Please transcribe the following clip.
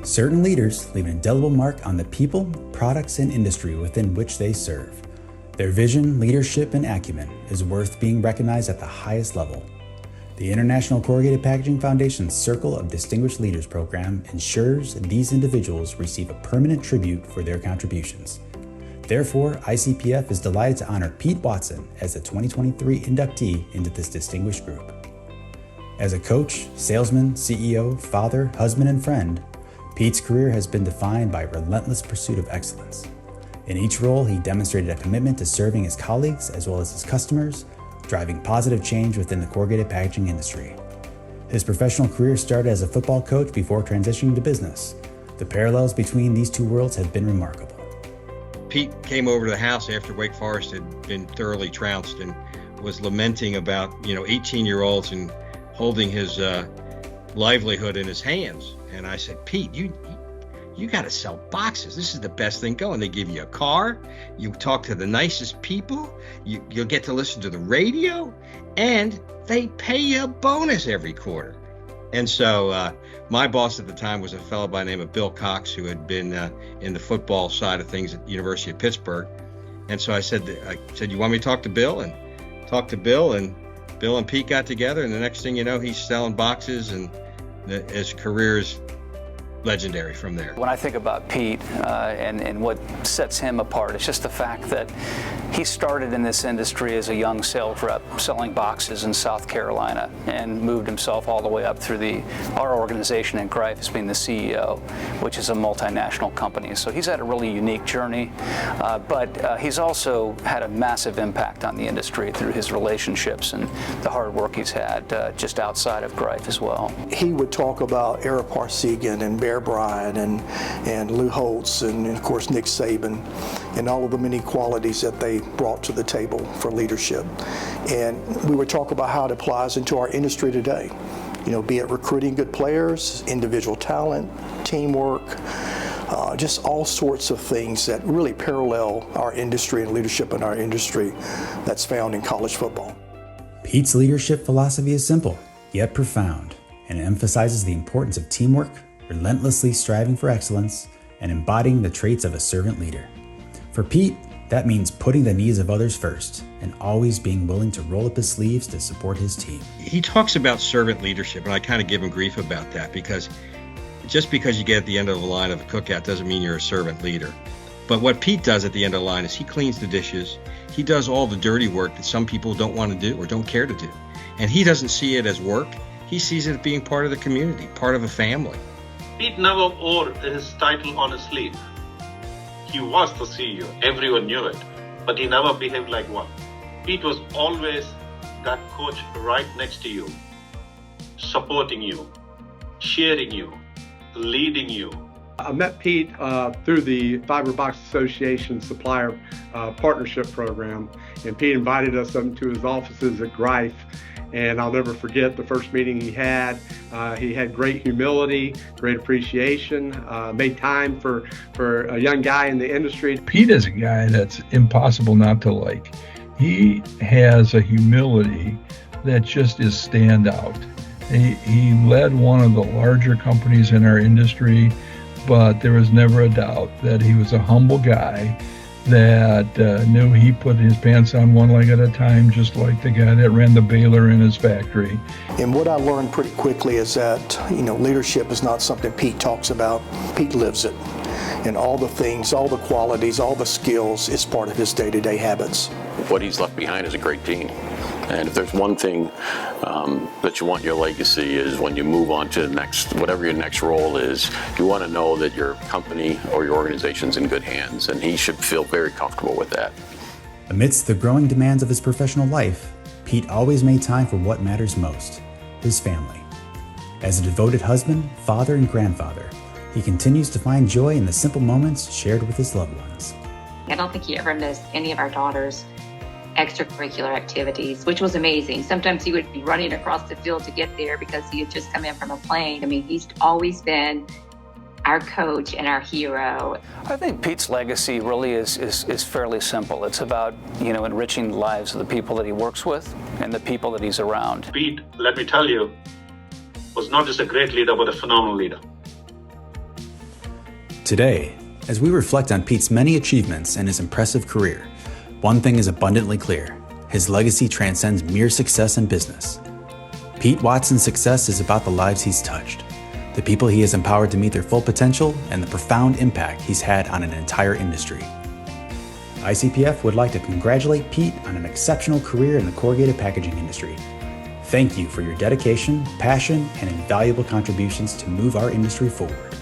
Certain leaders leave an indelible mark on the people, products, and industry within which they serve. Their vision, leadership, and acumen is worth being recognized at the highest level. The International Corrugated Packaging Foundation's Circle of Distinguished Leaders program ensures these individuals receive a permanent tribute for their contributions. Therefore, ICPF is delighted to honor Pete Watson as the 2023 inductee into this distinguished group. As a coach, salesman, CEO, father, husband, and friend, Pete's career has been defined by a relentless pursuit of excellence. In each role, he demonstrated a commitment to serving his colleagues as well as his customers, driving positive change within the corrugated packaging industry. His professional career started as a football coach before transitioning to business. The parallels between these two worlds have been remarkable. Pete came over to the house after Wake Forest had been thoroughly trounced and was lamenting about, 18-year-olds and holding his livelihood in his hands. And I said, Pete, you got to sell boxes. This is the best thing going. They give you a car. You talk to the nicest people. You'll get to listen to the radio, and they pay you a bonus every quarter. And so my boss at the time was a fellow by the name of Bill Cox, who had been in the football side of things at the University of Pittsburgh. And so I said, you want me to talk to Bill? And talked to Bill, and Bill and Pete got together. And the next thing you know, he's selling boxes, and his career is legendary from there. When I think about Pete and what sets him apart, it's just the fact that he started in this industry as a young sales rep selling boxes in South Carolina and moved himself all the way up through our organization in Greif as being the CEO, which is a multinational company. So he's had a really unique journey, but he's also had a massive impact on the industry through his relationships and the hard work he's had just outside of Greif as well. He would talk about Ara Parsegan and Bear Bryant and Lou Holtz and of course Nick Saban and all of the many qualities that they brought to the table for leadership. And we would talk about how it applies into our industry today. Be it recruiting good players, individual talent, teamwork, just all sorts of things that really parallel our industry and leadership in our industry that's found in college football. Pete's leadership philosophy is simple, yet profound, and emphasizes the importance of teamwork, relentlessly striving for excellence, and embodying the traits of a servant leader. For Pete, that means putting the needs of others first and always being willing to roll up his sleeves to support his team. He talks about servant leadership, and I kind of give him grief about that, because just because you get at the end of the line of the cookout doesn't mean you're a servant leader. But what Pete does at the end of the line is he cleans the dishes. He does all the dirty work that some people don't want to do or don't care to do. And he doesn't see it as work. He sees it as being part of the community, part of a family. Pete never wore his title on his sleeve. He was the CEO. Everyone knew it. But he never behaved like one. Pete was always that coach right next to you, supporting you, cheering you, leading you. I met Pete through the Fiber Box Association Supplier Partnership Program, and Pete invited us up to his offices at Greif. And I'll never forget the first meeting he had. He had great humility, great appreciation, made time for a young guy in the industry. Pete is a guy that's impossible not to like. He has a humility that just is standout. He led one of the larger companies in our industry, but there was never a doubt that he was a humble guy that knew he put his pants on one leg at a time, just like the guy that ran the baler in his factory. And what I learned pretty quickly is that, leadership is not something Pete talks about. Pete lives it. And all the things, all the qualities, all the skills is part of his day-to-day habits. What he's left behind is a great team. And if there's one thing that you want your legacy is when you move on to the next, whatever your next role is, you want to know that your company or your organization's in good hands, and he should feel very comfortable with that. Amidst the growing demands of his professional life, Pete always made time for what matters most, his family. As a devoted husband, father, and grandfather, he continues to find joy in the simple moments shared with his loved ones. I don't think he ever missed any of our daughters' extracurricular activities, which was amazing. Sometimes he would be running across the field to get there because he had just come in from a plane. I mean, he's always been our coach and our hero. I think Pete's legacy really is fairly simple. It's about, enriching the lives of the people that he works with and the people that he's around. Pete, let me tell you, was not just a great leader, but a phenomenal leader. Today, as we reflect on Pete's many achievements and his impressive career, one thing is abundantly clear: his legacy transcends mere success in business. Pete Watson's success is about the lives he's touched, the people he has empowered to meet their full potential, and the profound impact he's had on an entire industry. ICPF would like to congratulate Pete on an exceptional career in the corrugated packaging industry. Thank you for your dedication, passion, and invaluable contributions to move our industry forward.